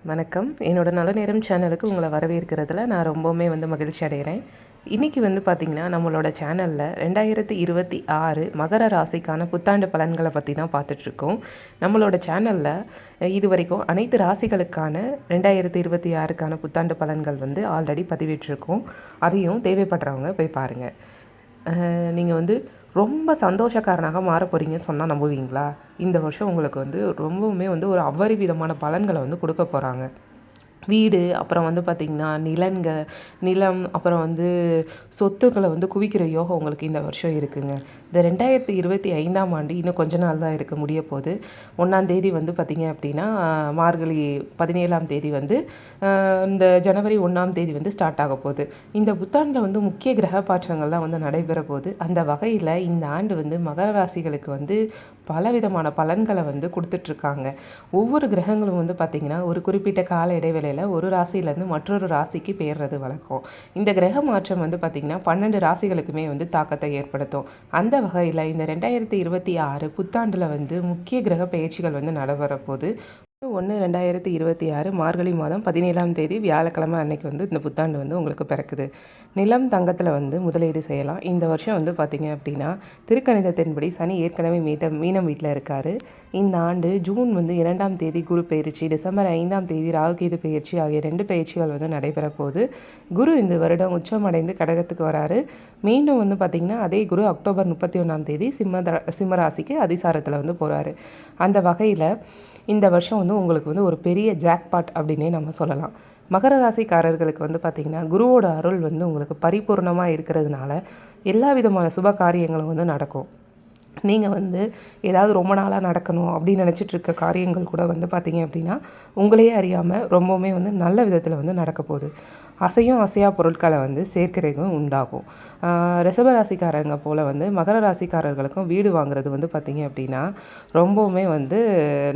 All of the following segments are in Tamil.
வணக்கம். என்னோட நல்ல நேரம் சேனலுக்கு உங்களை வரவேற்கிறதுல நான் ரொம்பவுமே மகிழ்ச்சி அடைகிறேன். இன்றைக்கி பார்த்திங்கன்னா நம்மளோட சேனலில் 2026 மகர ராசிக்கான புத்தாண்டு பலன்களை பற்றி தான் பார்த்துட்ருக்கோம். நம்மளோட சேனலில் இது வரைக்கும் அனைத்து ராசிகளுக்கான 2026க்கான புத்தாண்டு பலன்கள் ஆல்ரெடி பதிவிட்டிருக்கோம். அதையும் தேவைப்படுறவங்க போய் பாருங்கள். நீங்கள் ரொம்ப சந்தோஷக்காரனாக மாற போகிறீங்கன்னு சொன்னால் நம்புவீங்களா? இந்த வருஷம் உங்களுக்கு ரொம்பவுமே ஒரு அபரிவிதமான பலன்களை கொடுக்க போகிறாங்க. வீடு, அப்புறம் பார்த்திங்கன்னா நிலம், அப்புறம் சொத்துக்களை குவிக்கிற யோகம் உங்களுக்கு இந்த வருஷம் இருக்குங்க. இந்த 2025ஆம் ஆண்டு இன்னும் கொஞ்ச நாள் தான் இருக்க முடிய போகுது. 1ஆம் தேதி பார்த்திங்க அப்படின்னா மார்கழி 17ஆம் தேதி இந்த ஜனவரி 1ஆம் தேதி ஸ்டார்ட் ஆக போகுது. இந்த புத்தாண்டில் முக்கிய கிரக மாற்றங்கள்லாம் நடைபெற போகுது. அந்த வகையில் இந்த ஆண்டு மகர ராசிகளுக்கு பலவிதமான பலன்களை கொடுத்துட்ருக்காங்க. ஒவ்வொரு கிரகங்களும் பார்த்திங்கன்னா ஒரு குறிப்பிட்ட கால இடைவேளையில் ஒரு ராசியிலேருந்து மற்றொரு ராசிக்கு பெயர்றது வழக்கம். இந்த கிரக மாற்றம் பார்த்திங்கன்னா 12 ராசிகளுக்குமே தாக்கத்தை ஏற்படுத்தும். அந்த வகையில் இந்த 2026 புத்தாண்டில் முக்கிய கிரக பெயர்ச்சிகள் நடைபெற போகுது. 1/2026 மார்கழி மாதம் 17ஆம் தேதி வியாழக்கிழமை அன்னைக்கு இந்த புத்தாண்டு உங்களுக்கு பிறக்குது. நிலம், தங்கத்தில் முதலீடு செய்யலாம். இந்த வருஷம் பார்த்திங்க அப்படின்னா திருக்கணிதத்தின்படி சனி ஏற்கனவே மீனம் வீட்டில் இருக்கார். இந்த ஆண்டு ஜூன் 2ஆம் தேதி குரு பயிற்சி, டிசம்பர் 5ஆம் தேதி ராகுகேது பயிற்சி ஆகிய 2 பயிற்சிகள் நடைபெற போகுது. குரு இந்த வருடம் உச்சமடைந்து கடகத்துக்கு வராரு. மீண்டும் பார்த்திங்கன்னா அதே குரு அக்டோபர் 31ஆம் தேதி சிம்ம ராசிக்கு அதிசாரத்தில் போகிறாரு. அந்த வகையில் இந்த வருஷம் உங்களுக்கு ஒரு பெரிய ஜாக்பாட் அப்படின்னே நம்ம சொல்லலாம். மகர ராசிக்காரர்களுக்கு பார்த்திங்கன்னா குருவோட அருள் உங்களுக்கு பரிபூர்ணமாக இருக்கிறதுனால எல்லா விதமான சுப காரியங்களும் நடக்கும். நீங்கள் ஏதாவது ரொம்ப நாளாக நடக்கணும் அப்படின்னு நினச்சிட்டு இருக்க காரியங்கள் கூட பார்த்திங்க அப்படின்னா உங்களையே அறியாமல் ரொம்பவுமே நல்ல விதத்தில் நடக்க போகுது. அசையா பொருட்களை சேர்க்கிறதும் உண்டாகும். ரிஷபராசிக்காரங்க போல் மகர ராசிக்காரர்களுக்கும் வீடு வாங்குறது பார்த்திங்க அப்படின்னா ரொம்பவுமே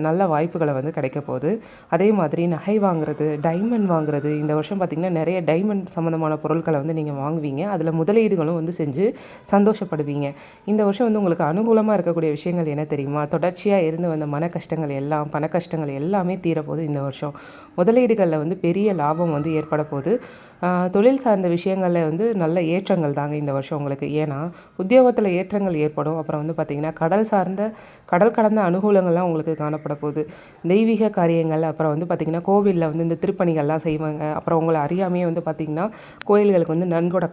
நல்ல வாய்ப்புகளை கிடைக்க போகுது. அதே மாதிரி நகை வாங்குறது, டைமண்ட் வாங்குறது, இந்த வருஷம் பார்த்திங்கன்னா நிறைய டைமண்ட் சம்மந்தமான பொருட்களை நீங்கள் வாங்குவீங்க. அதில் முதலீடுகளும் செஞ்சு சந்தோஷப்படுவீங்க. இந்த வருஷம் உங்களுக்கு அனுகூலமாக இருக்கக்கூடிய விஷயங்கள் என்ன தெரியுமா? தொடர்ச்சியாக இருந்து வந்த மன கஷ்டங்கள் எல்லாம், பண கஷ்டங்கள் எல்லாமே தீரப்போகுது. இந்த வருஷம் முதலீடுகளில் பெரிய லாபம் ஏற்பட போகுது. தொழில் சார்ந்த விஷயங்களில் நல்ல ஏற்றங்கள் தாங்க இந்த வருஷம் உங்களுக்கு. ஏன்னா உத்தியோகத்தில் ஏற்றங்கள் ஏற்படும். அப்புறம் பார்த்திங்கன்னா கடல் கடந்த அனுகூலங்கள்லாம் உங்களுக்கு காணப்பட போகுது. தெய்வீக காரியங்கள், அப்புறம் பார்த்திங்கன்னா கோவிலில் இந்த திருப்பணிகள்லாம் செய்வாங்க. அப்புறம் உங்களை அறியாமையே பார்த்திங்கன்னா கோயில்களுக்கு நன்கொடை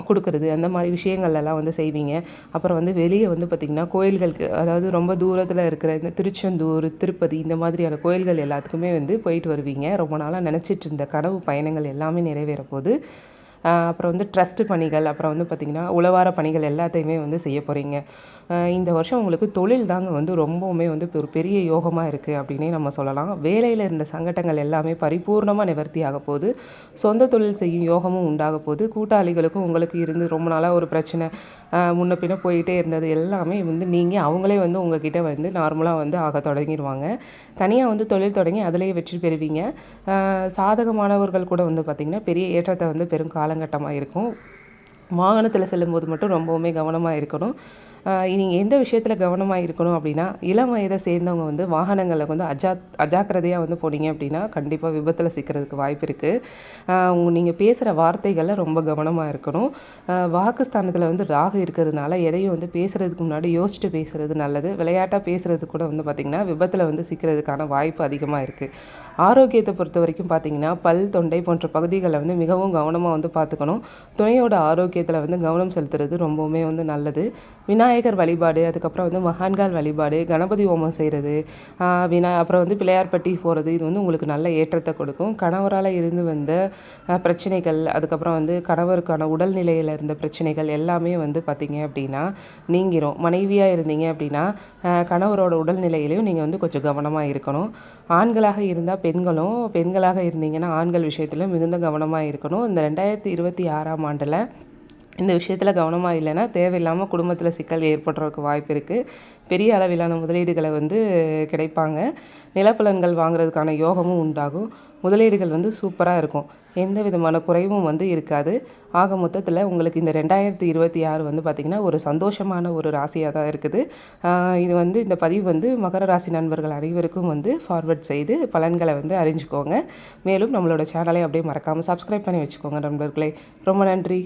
கொடுக்குறது, அந்த மாதிரி விஷயங்கள்லாம் செய்வீங்க. அப்புறம் வெளியே பார்த்திங்கன்னா கோயில்களுக்கு, அதாவது ரொம்ப தூரத்தில் இருக்கிற இந்த திருச்செந்தூர், திருப்பதி, இந்த மாதிரியான கோயில்கள் எல்லாத்துக்குமே போயிட்டு வருவீங்க. ரொம்ப நாளாக நினச்சிட்டு இருந்த கனவு பயணங்கள் எல்லாமே நிறைவேற போகுது. அப்புறம் ட்ரஸ்ட்டு பணிகள், அப்புறம் பார்த்திங்கன்னா உழவார பணிகள் எல்லாத்தையுமே செய்ய போகிறீங்க. இந்த வருஷம் உங்களுக்கு தொழில் தாங்க ரொம்பவுமே ஒரு பெரிய யோகமாக இருக்குது அப்படின்னே நம்ம சொல்லலாம். வேலையில் இருந்த சங்கடங்கள் எல்லாமே பரிபூர்ணமாக நிவர்த்தி ஆக போகுது. சொந்த தொழில் செய்யும் யோகமும் உண்டாக போகுது. கூட்டாளிகளுக்கும் உங்களுக்கு இருந்து ரொம்ப நாளாக ஒரு பிரச்சனை முன்ன பின்ன போயிட்டே இருந்தது எல்லாமே நீங்கள் அவங்களே உங்ககிட்ட நார்மலாக ஆக தொடங்கிடுவாங்க. தனியாக தொழில் தொடங்கி அதிலேயே வெற்றி பெறுவீங்க. சாதகமானவர்கள் கூட பார்த்திங்கன்னா பெரிய ஏற்றத்தை பெரும் காலகட்டமாக இருக்கும். வாகனத்தில் செல்லும்போது மட்டும் ரொம்பவுமே கவனமாக இருக்கணும். நீங்கள் எந்த விஷயத்தில் கவனமாக இருக்கணும் அப்படின்னா, இளம் வயதை சேர்ந்தவங்க வாகனங்களில் அஜாக்கிரதையாக போனீங்க அப்படின்னா கண்டிப்பாக விபத்தில் சிக்கிறதுக்கு வாய்ப்பு இருக்குது. நீங்கள் பேசுகிற வார்த்தைகளில் ரொம்ப கவனமாக இருக்கணும். வாக்குஸ்தானத்தில் ராகு இருக்கிறதுனால எதையும் பேசுகிறதுக்கு முன்னாடி யோசிச்சுட்டு பேசுகிறது நல்லது. விளையாட்டாக பேசுகிறது கூட பார்த்திங்கன்னா விபத்தில் சிக்கிறதுக்கான வாய்ப்பு அதிகமாக இருக்குது. ஆரோக்கியத்தை பொறுத்த வரைக்கும் பார்த்திங்கன்னா பல், தொண்டை போன்ற பகுதிகளில் மிகவும் கவனமாக பார்த்துக்கணும். துணையோட ஆரோக்கியத்தில் கவனம் செலுத்துறது ரொம்பவுமே நல்லது. விநாயகர் வழிபாடு, அதுக்கப்புறம் மகான்கள் வழிபாடு, கணபதி ஹோமம் செய்கிறது, அப்புறம் பிள்ளையார்பட்டி போகிறது, இது உங்களுக்கு நல்ல ஏற்றத்தை கொடுக்கும். கணவரால் இருந்து வந்த பிரச்சனைகள், அதுக்கப்புறம் கணவருக்கான உடல்நிலையில் இருந்த பிரச்சனைகள் எல்லாமே பார்த்திங்க அப்படின்னா நீங்கிரும். மனைவியாக இருந்தீங்க அப்படின்னா கணவரோட உடல்நிலையிலையும் நீங்கள் கொஞ்சம் கவனமாக இருக்கணும். ஆண்களாக இருந்தால் பெண்களாக இருந்தீங்கன்னா ஆண்கள் விஷயத்தில் மிகுந்த கவனமாக இருக்கணும். இந்த 2026ஆம் ஆண்டில் இந்த விஷயத்தில் கவனமாக இல்லைன்னா தேவையில்லாமல் குடும்பத்தில் சிக்கல் ஏற்படுறதுக்கு வாய்ப்பு இருக்குது. பெரிய அளவிலான முதலீடுகளை வந்து கிடைப்பாங்க. நிலப்பலன்கள் வாங்குறதுக்கான யோகமும் உண்டாகும். முதலீடுகள் வந்து சூப்பராக இருக்கும். எந்த விதமான குறைவும் வந்து இருக்காது. ஆக மொத்தத்தில் உங்களுக்கு இந்த 2026 வந்து பார்த்திங்கன்னா ஒரு சந்தோஷமான ஒரு ராசியாக தான் இருக்குது. இது வந்து இந்த பதிவு வந்து மகர ராசி நண்பர்கள் அனைவருக்கும் வந்து ஃபார்வர்ட் செய்து பலன்களை வந்து அறிஞ்சுக்கோங்க. மேலும் நம்மளோட சேனலை அப்படியே மறக்காமல் சப்ஸ்கிரைப் பண்ணி வச்சுக்கோங்க நண்பர்களே. ரொம்ப நன்றி.